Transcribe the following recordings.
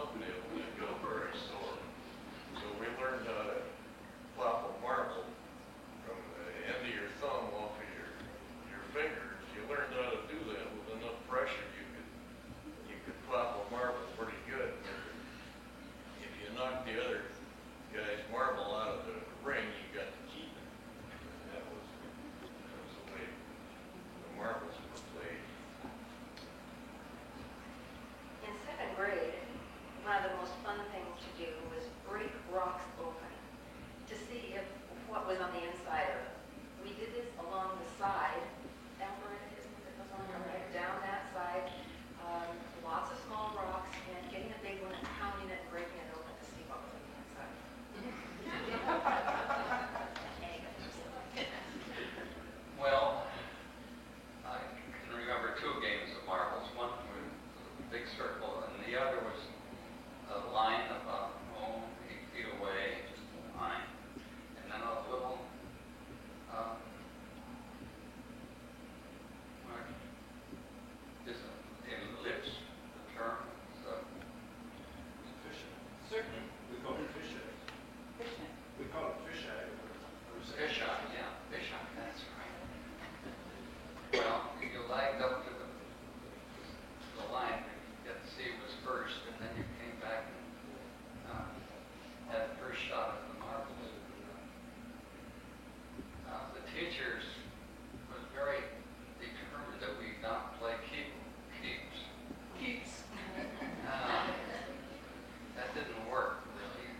thumbnail and it got very sore. So we learned how to plop a marble from the end of your thumb off of your finger. If you learned how to do that with enough pressure, you could plop a marble pretty good. If you knocked the other guy's marble out of the ring, you got to keep it. And that was the way the marbles were played. In second grade, one of the most fun things to do was break rocks open to see if what was on the inside of it. We did this along the side, down where it is, it goes on right down that side. Lots of small rocks and getting a big one and pounding it and breaking it open to see what was on the inside. Well, I can remember two games of marbles. One was a big circle, and the other was a line about 8 feet away, just a line, and then a little ellipse. The term is Fishing. We call it fish eye. We call it fish eye. fish eye. Yeah, fish eye. That's right. Well, you lagged up to the line to get to see who was first, and then you came back and had the first shot at the marbles. The teachers was very determined that we not play keeps. That didn't work, really.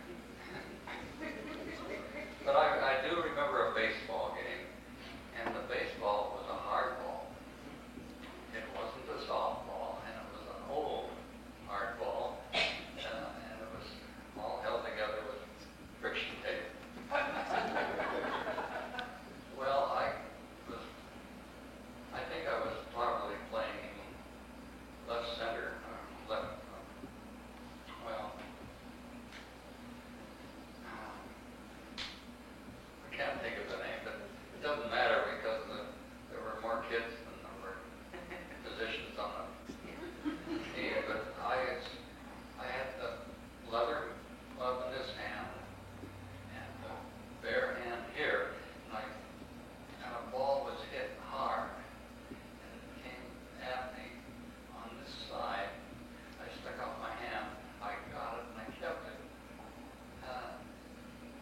But I do remember a baseball game, and the baseball was a hard ball. It wasn't a softball, and it was an old hard ball, and it was all held together with friction tape. Well, I think I was probably playing left center, I can't think of the name, but it doesn't matter because there were more kids than there were positions on the team. But I had the leather glove in this hand and the bare hand here, and a ball was hit hard, and it came at me on this side. I stuck out my hand, I got it, and I kept it.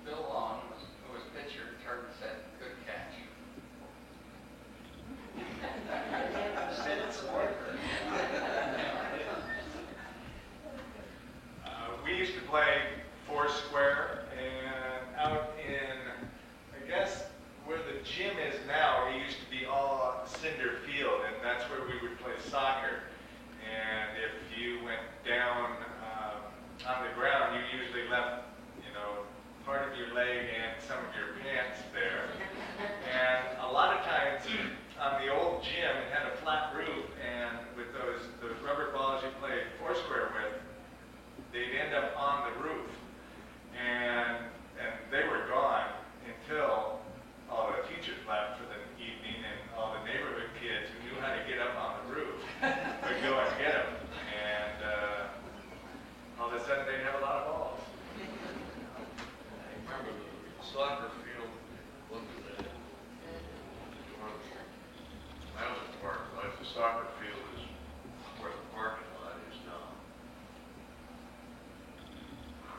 Bill Long, who was pitcher, turned and said, "Good catch." We used to play Foursquare, and out in, I guess, where the gym is now, it used to be all cinder field, and that's where we would play soccer. And if you went down on the ground, you usually left, part of your leg and some of your pants there. And a lot of times on the old gym, it had a flat roof, and with those rubber balls you played Foursquare with, they'd end up on the roof. And they were gone until all the teachers left for the evening, and all the neighborhood kids who knew how to get up on the roof would go and get them. And all of a sudden they'd have a lot of balls. I remember the soccer field, looked at that. I was at the park, like the soccer field is where the parking lot is now.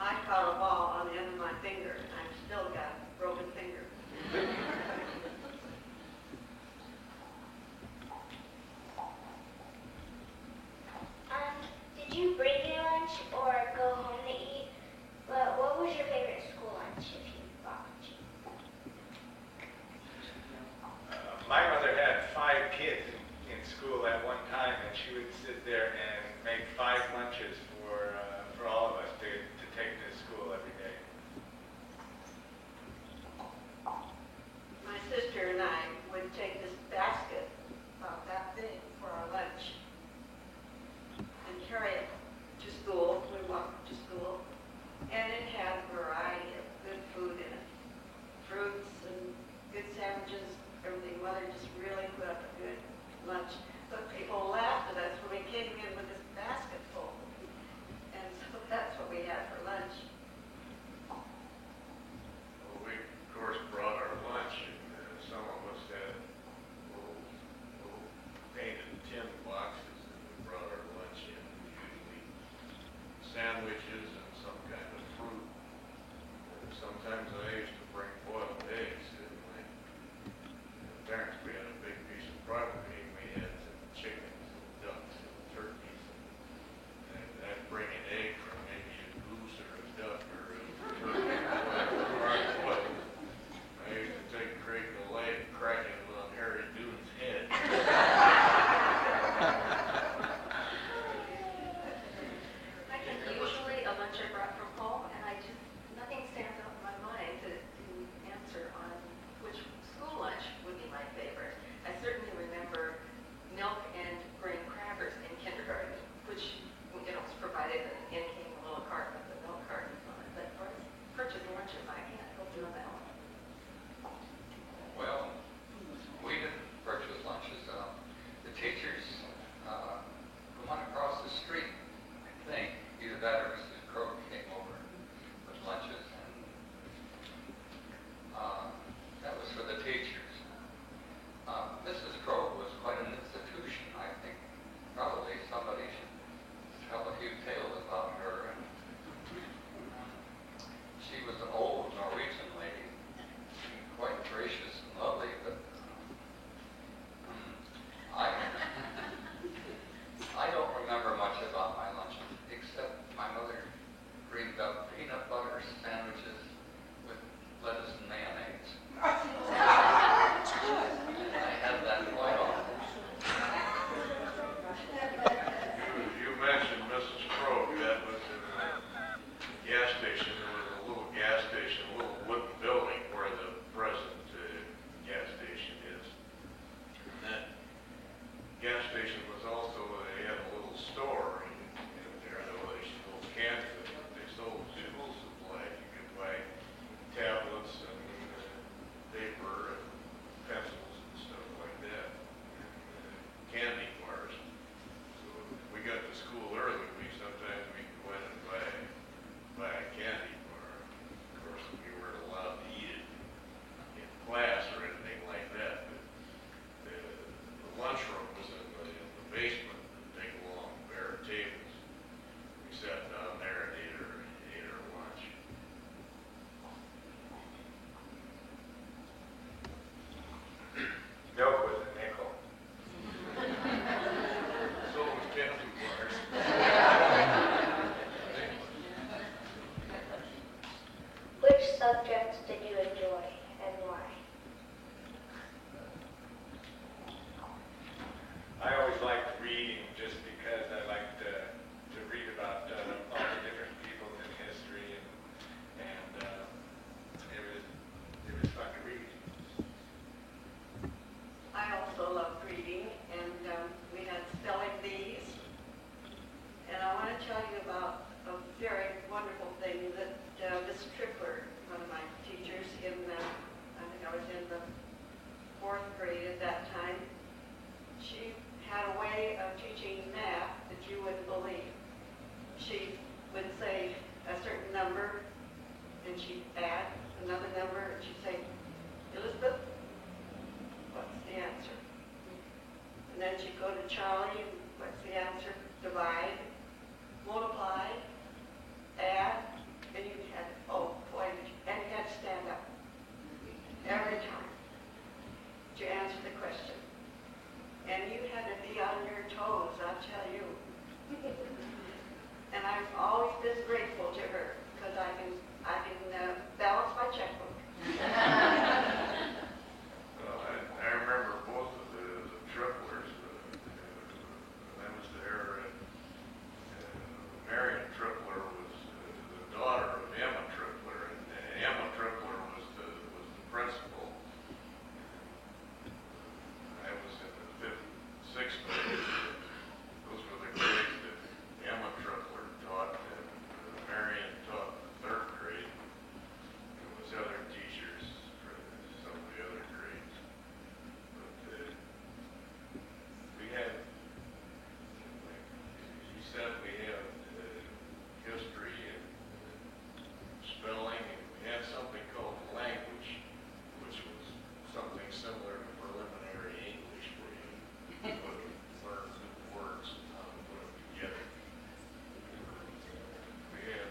I caught a ball on the end of my finger, and I've still got a broken finger. Did you bring your lunch or go home to eat? But what was your favorite school lunch if you brought lunch? My mother had 5 kids in school at one time, and she would sit there and I've always been grateful to her because I can balance my checkbook. Well, I remember both of the triplers. I was there, and Marion Tripler was the daughter of Emma Tripler, and Emma Tripler was the principal. I was in the fifth, sixth grade. Those were the grades that Emma Tripler taught, and Marion taught the third grade. There was other teachers for some of the other grades. But we had, like you said, we had history and spelling, and we had something called language, which was something similar to preliminary English, where you would learn new words and how to put them together. We had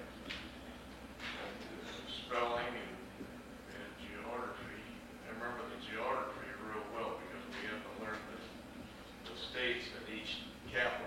spelling and geography. I remember the geography real well because we had to learn the states in each capital